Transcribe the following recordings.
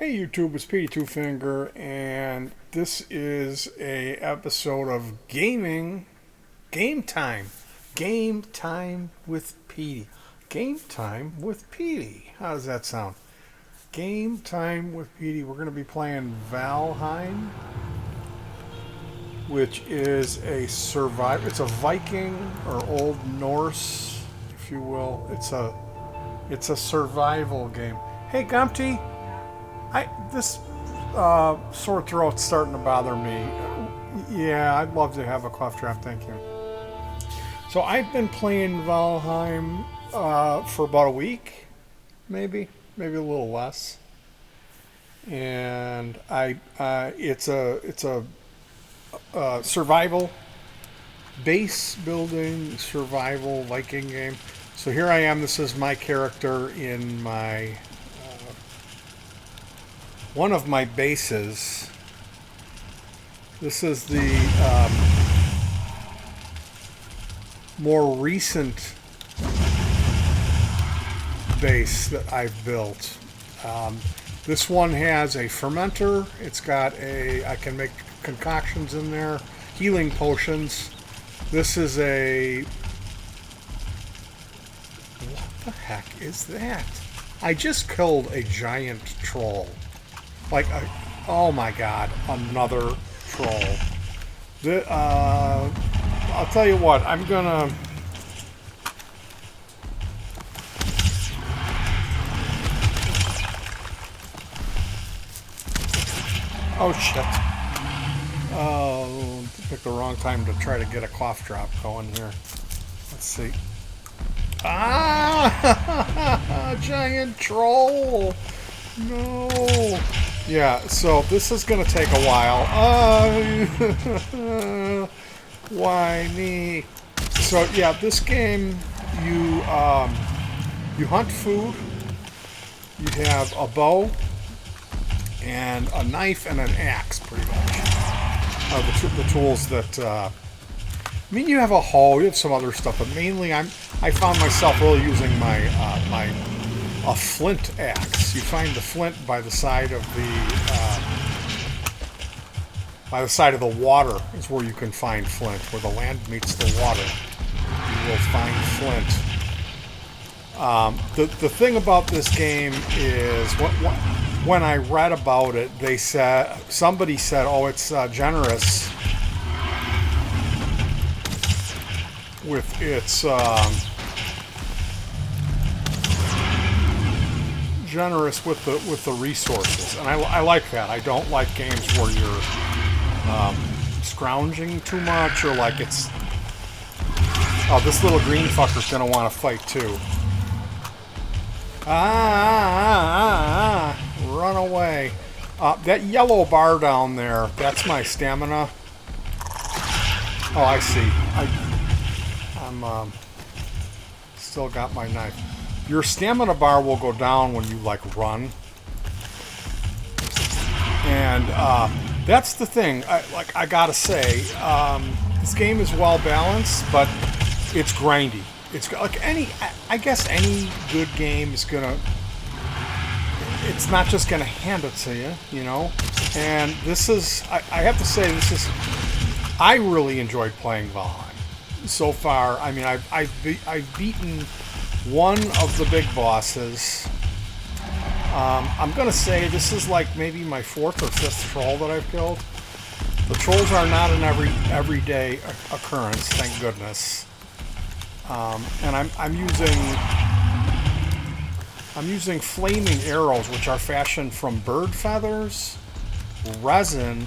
Hey YouTube, it's Petey Two Finger, and this is a episode of game time with Petey, game time with Petey. How does that sound? Game time with Petey. We're going to be playing Valheim, which is a survival. It's a Viking or Old Norse, if you will. It's a survival game. Hey Gumpty, this sore throat's starting to bother me. Yeah, I'd love to have a cough drop. Thank you. So I've been playing Valheim for about a week, maybe a little less. And it's a survival base building survival Viking game. So here I am. This is my character in my one of my bases. This is the more recent base that I've built. This one has a fermenter. I can make concoctions in there, healing potions. This is what the heck is that? I just killed a giant troll. Oh my god, another troll. I'll tell you what, I'm gonna... Oh shit. Oh, picked the wrong time to try to get a cough drop going here. Let's see. Ah! Giant troll! No! Yeah, so this is going to take a while. Why me? So yeah, this game, you hunt food. You have a bow and a knife and an axe, pretty much. The tools that. You have a hoe. You have some other stuff, but mainly I found myself really using a flint axe. You find the flint by the side of the water is where you can find flint. Where the land meets the water, you will find flint. The thing about this game is when I read about it, somebody said, "Oh, it's generous with its." Generous with the resources, and I like that. I don't like games where you're scrounging too much, or like it's... Oh, this little green fucker's gonna want to fight too. Run away. That yellow bar down there, that's my stamina. Oh, I see. I'm still got my knife. Your stamina bar will go down when you run, and that's the thing. I gotta say, this game is well balanced, but it's grindy. It's like I guess any good game is gonna. It's not just gonna hand it to you, you know. And this is, I have to say, I really enjoyed playing Valheim so far. I mean, I've beaten one of the big bosses. I'm gonna say this is like maybe my fourth or fifth troll that I've killed. The trolls are not an everyday occurrence, thank goodness. And I'm using flaming arrows, which are fashioned from bird feathers, resin,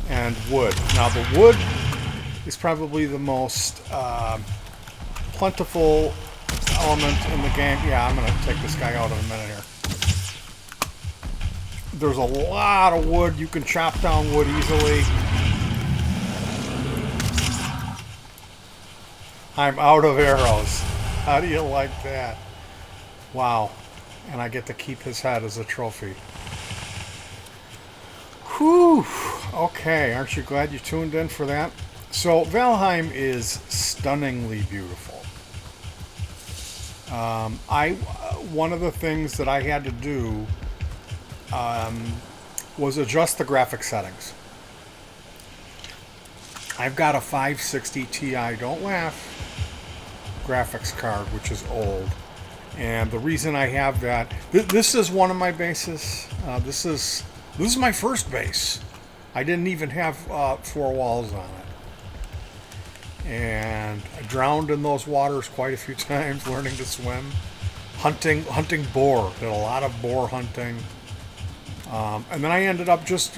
and wood. Now the wood is probably the most plentiful element in the game. Yeah, I'm gonna take this guy out in a minute here. There's a lot of wood. You can chop down wood easily. I'm out of arrows. How do you like that? Wow. And I get to keep his head as a trophy. Whew. Okay, aren't you glad you tuned in for that? So Valheim is stunningly beautiful. One of the things that I had to do was adjust the graphic settings. I've got a 560 Ti, don't laugh, graphics card, which is old. And the reason I have that, this is one of my bases. This is my first base. I didn't even have 4 walls on it. And I drowned in those waters quite a few times, learning to swim. Hunting boar. Did a lot of boar hunting. And then I ended up just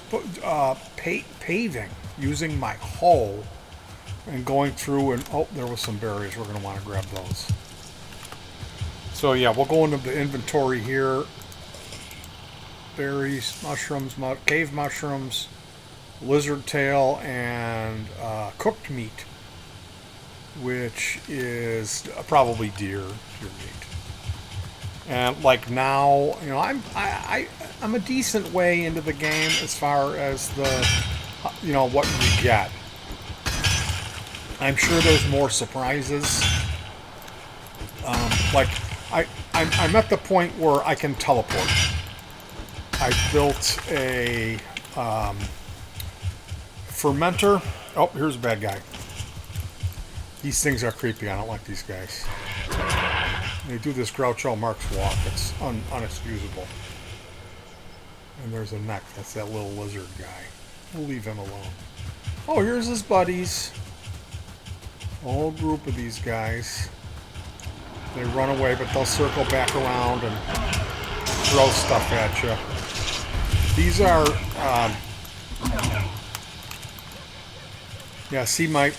paving, using my hoe and going through, and oh, there was some berries. We're going to want to grab those. So yeah, we'll go into the inventory here. Berries, mushrooms, cave mushrooms, lizard tail, and cooked meat, which is probably deer meat. And like now, you know, I'm a decent way into the game as far as the, you know, what you get. I'm sure there's more surprises. Like I'm at the point where I can teleport. I built a fermenter. Oh, here's a bad guy. These things are creepy. I don't like these guys. They do this Groucho Marx walk. It's unexcusable. And there's a neck. That's that little lizard guy. We'll leave him alone. Oh, here's his buddies. A whole group of these guys. They run away, but they'll circle back around and throw stuff at you. These are, yeah, see my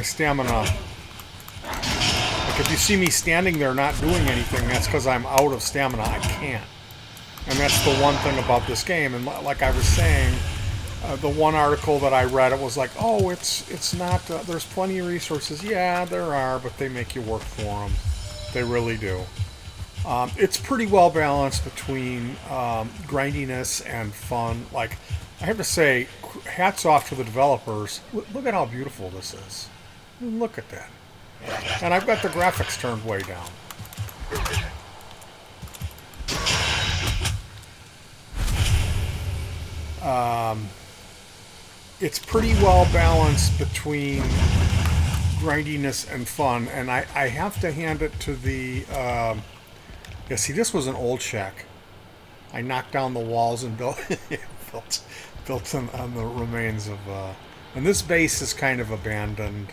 stamina. Like if you see me standing there not doing anything, that's because I'm out of stamina. I can't. And that's the one thing about this game. And like I was saying, the one article that I read, it was like, oh, it's not, there's plenty of resources. Yeah, there are, but they make you work for them. They really do. It's pretty well balanced between grindiness and fun. Like, I have to say, hats off to the developers. Look at how beautiful this is. Look at that. And I've got the graphics turned way down. It's pretty well balanced between grindiness and fun, and I have to hand it to the yeah, see, this was an old shack. I knocked down the walls and built on the remains of and this base is kind of abandoned,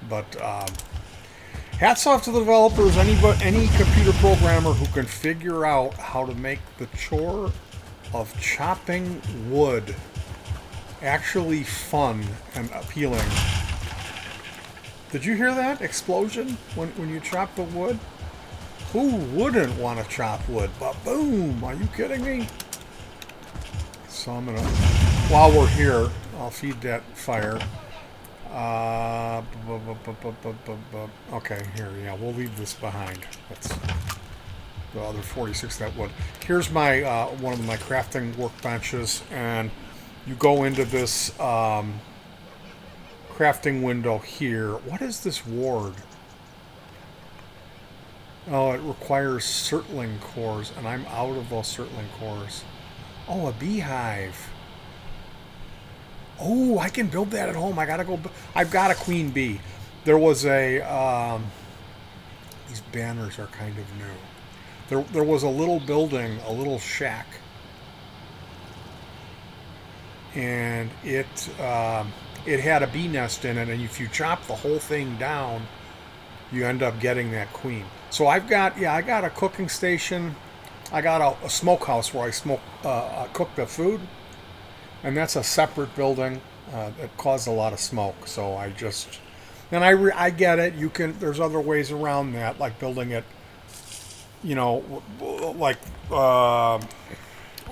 but hats off to the developers. Any computer programmer who can figure out how to make the chore of chopping wood actually fun and appealing. Did you hear that explosion when you chop the wood? Who wouldn't want to chop wood? But boom! Are you kidding me? So I'm gonna, while we're here, I'll feed that fire. Okay, here, yeah, we'll leave this behind. That's the other 46 that wood. Here's my one of my crafting workbenches, and you go into this crafting window here. What is this ward? Oh, it requires circling cores, and I'm out of those circling cores. Oh, a beehive. Oh, I can build that at home. I gotta go. I've got a queen bee. There was a. These banners are kind of new. There was a little building, a little shack, and it had a bee nest in it. And if you chop the whole thing down, you end up getting that queen. So I got a cooking station. I got a smokehouse where I cook the food. And that's a separate building. It caused a lot of smoke, so I just... And I get it. You can... There's other ways around that, like building it, you know, like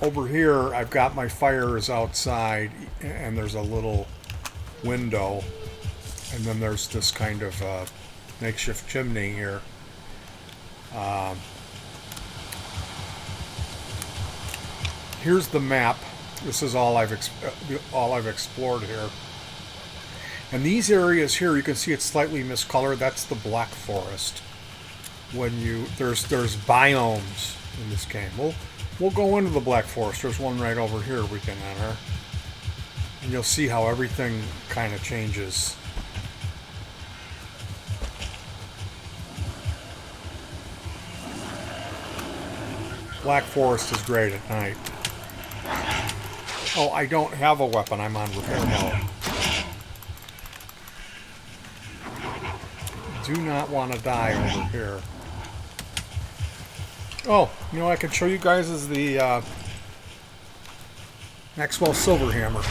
over here, I've got my fires outside, and there's a little window, and then there's this kind of makeshift chimney here. Here's the map. This is all I've explored here. And these areas here, you can see it's slightly miscolored. That's the black forest. When you there's biomes in this game. Well, We'll go into the Black Forest. There's one right over here we can enter. And you'll see how everything kind of changes. Black Forest is great at night. Oh, I don't have a weapon. I'm on repair mode. Do not want to die over here. Oh, you know what I can show you guys is the Maxwell Silverhammer.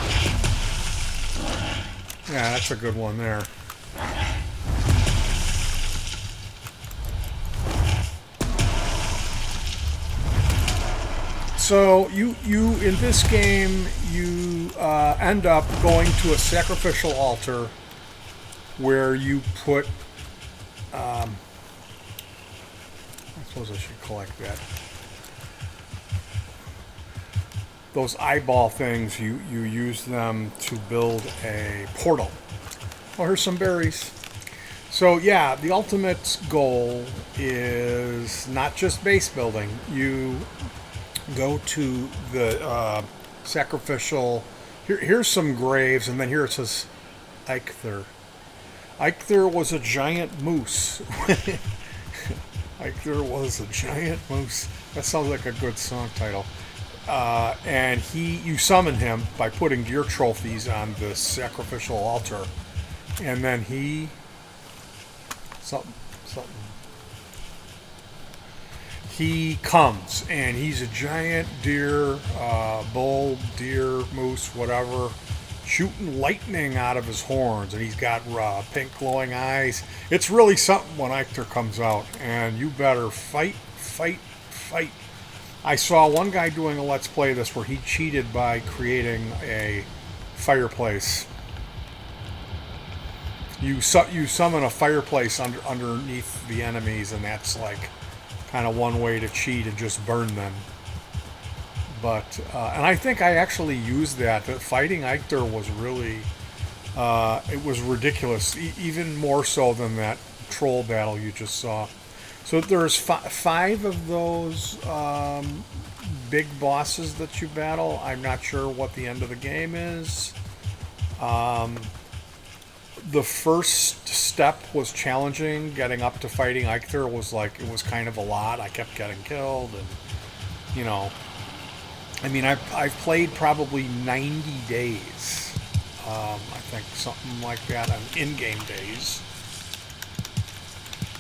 Yeah, that's a good one there. So you in this game you end up going to a sacrificial altar where you put. I suppose I should collect that. Those eyeball things, you use them to build a portal. Oh, here's some berries. So yeah, the ultimate goal is not just base building. You go to the sacrificial. Here's some graves, and then here it says Eikthyr. Eikthyr was a giant moose. Eikthyr was a giant moose. That sounds like a good song title. And you summon him by putting deer trophies on the sacrificial altar, and then he comes, and he's a giant deer, bull, deer, moose, whatever, shooting lightning out of his horns, and he's got pink glowing eyes. It's really something when Eikthyr comes out, and you better fight. I saw one guy doing a Let's Play this where he cheated by creating a fireplace. You summon a fireplace underneath the enemies, and that's like kind of one way to cheat and just burn them. But and I think I actually used that. Fighting Eikthyr was really it was ridiculous, even more so than that troll battle you just saw. So there's 5 of those big bosses that you battle. I'm not sure what the end of the game is. The first step was challenging. Getting up to fighting Eikthyr was it was kind of a lot. I kept getting killed, and you know, I mean, I've played probably 90 days. I think something like that on in-game days.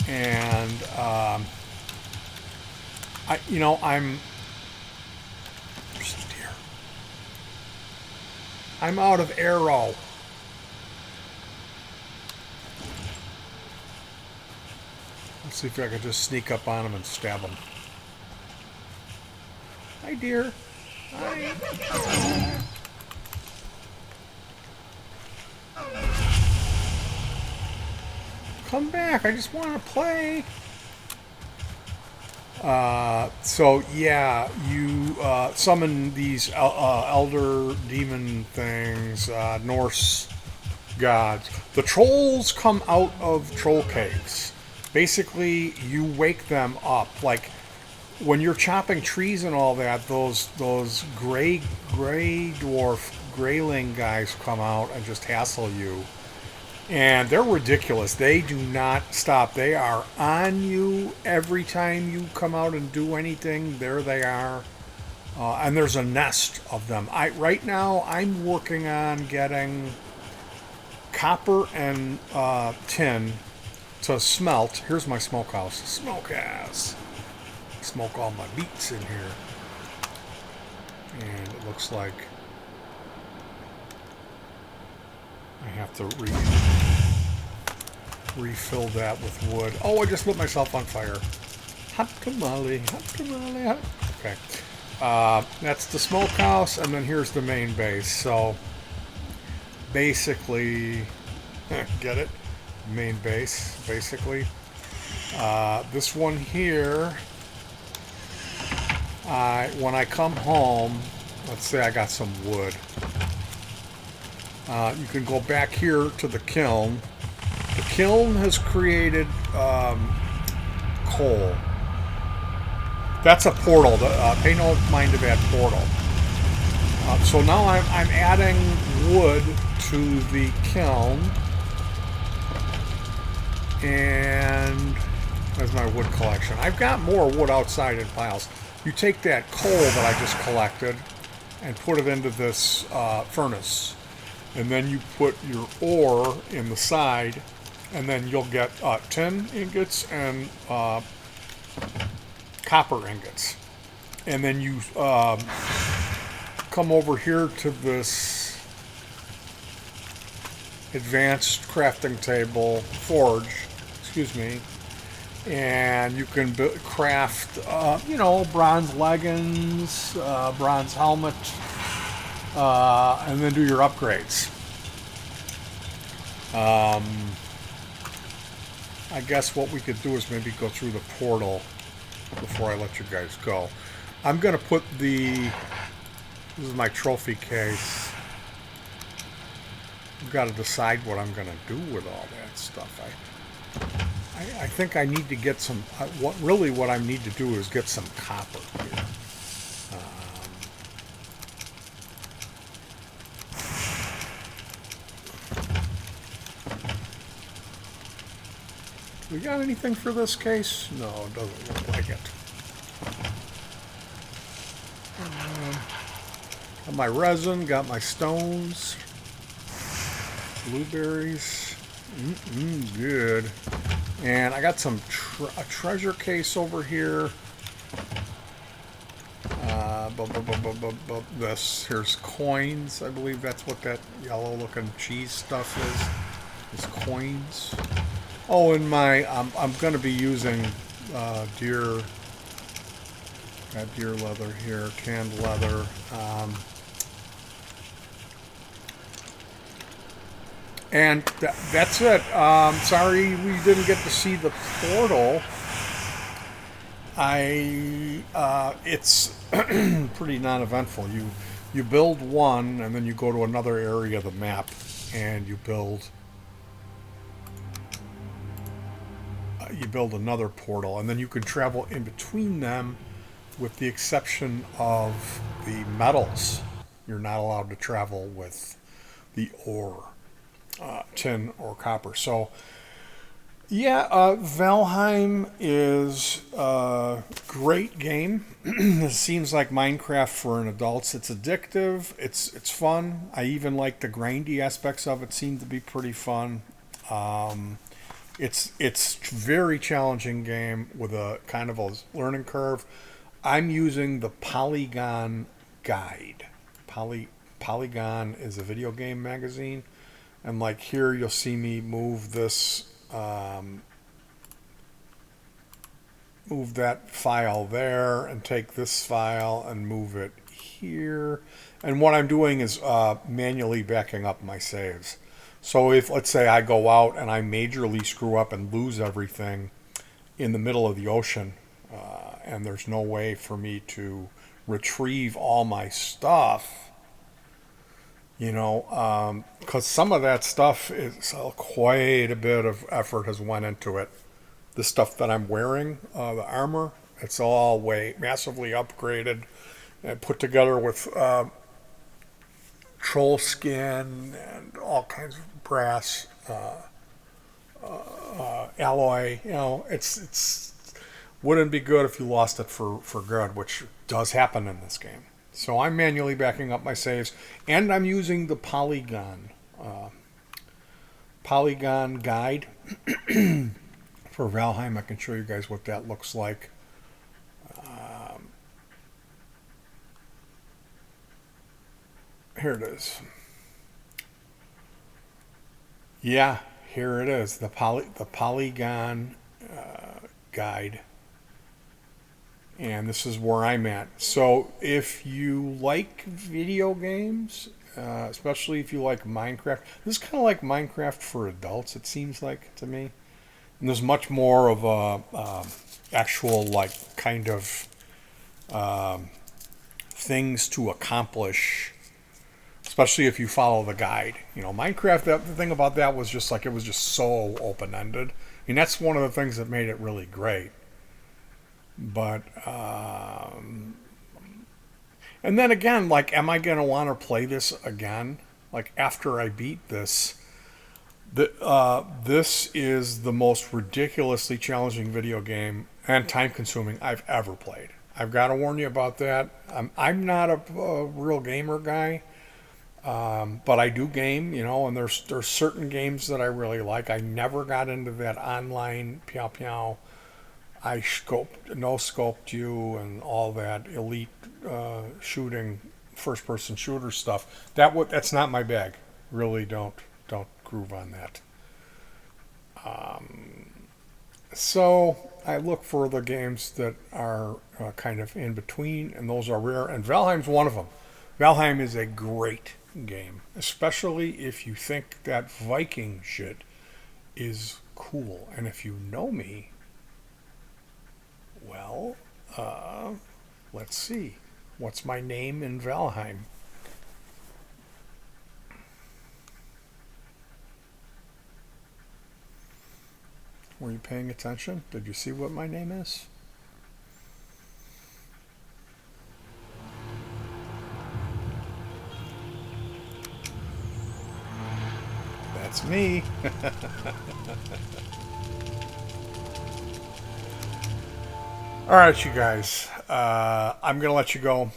And I'm out of arrow. Let's see if I can just sneak up on him and stab him. Hi, dear. Hi. Come back, I just want to play. So yeah, you summon these elder demon things, Norse gods. The trolls come out of troll caves. Basically, you wake them up. Like when you're chopping trees and all that, those gray dwarf grayling guys come out and just hassle you. And they're ridiculous. They do not stop. They are on you every time you come out and do anything. There they are. And there's a nest of them. Right now, I'm working on getting copper and tin to smelt. Here's my smokehouse. Smokehouse. Smoke all my beets in here. And it looks like I have to refill that with wood. Oh, I just lit myself on fire. Hot tamale, hot tamale, hot. Okay. That's the smokehouse, and then here's the main base. So, basically, get it? Main base, basically. This one here, when I come home, let's say I got some wood. You can go back here to the kiln. The kiln has created coal. That's a portal. Pay no mind to that portal. So now I'm adding wood to the kiln. And there's my wood collection. I've got more wood outside in piles. You take that coal that I just collected and put it into this furnace. And then you put your ore in the side, and then you'll get tin ingots and copper ingots. And then you come over here to this advanced crafting table, forge, excuse me, and you can craft, bronze leggings, bronze helmet, and then do your upgrades. I guess what we could do is maybe go through the portal before I let you guys go. I'm going to put this is my trophy case. I've got to decide what I'm going to do with all that stuff. I think I need to get some, what I need to do is get some copper here. We got anything for this case? No, it doesn't look like it. Got my resin, got my stones, blueberries, good. And I got some a treasure case over here. Here's coins. I believe that's what that yellow-looking cheese stuff is. Is coins. Oh, and I'm going to be using deer. Got deer leather here, canned leather. And that's it. Sorry we didn't get to see the portal. It's pretty non-eventful. You build one, and then you go to another area of the map, and you build another portal, and then you can travel in between them, with the exception of the metals. You're not allowed to travel with the ore. Tin or copper. So, yeah, Valheim is a great game. It seems like Minecraft for an adult. It's addictive. It's fun. I even like the grindy aspects of it. Seem to be pretty fun. It's very challenging game with a kind of a learning curve. I'm using the Polygon Guide. Polygon is a video game magazine. And like here, you'll see me move this, move that file there, and take this file and move it here. And what I'm doing is manually backing up my saves. So if, let's say, I go out and I majorly screw up and lose everything in the middle of the ocean, and there's no way for me to retrieve all my stuff, because some of that stuff is quite a bit of effort has went into it. The stuff that I'm wearing, the armor, it's all massively upgraded and put together with troll skin and all kinds of brass alloy. It's wouldn't be good if you lost it for good, which does happen in this game. So I'm manually backing up my saves, and I'm using the Polygon Guide for Valheim. I can show you guys what that looks like. Here it is. Yeah, here it is. The Polygon Guide. And this is where I'm at. So if you like video games, especially if you like Minecraft, this is kind of like Minecraft for adults, it seems like to me. And there's much more of a actual kind of things to accomplish, especially if you follow the guide. Minecraft, the thing about that was just it was just so open-ended. And that's one of the things that made it really great. But and then again, like, am I going to want to play this again? Like after I beat this, this is the most ridiculously challenging video game and time-consuming I've ever played. I've got to warn you about that. I'm not a real gamer guy, but I do game, and there's certain games that I really like. I never got into that online Piao Piao. I scoped, no scoped you, and all that elite shooting, first-person shooter stuff. That's not my bag. Really, don't groove on that. So I look for the games that are kind of in between, and those are rare. And Valheim's one of them. Valheim is a great game, especially if you think that Viking shit is cool. And if you know me, well, uh, let's see. What's my name in Valheim? Were you paying attention? Did you see what my name is? That's me. All right, you guys. I'm going to let you go.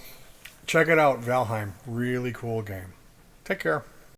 Check it out, Valheim. Really cool game. Take care.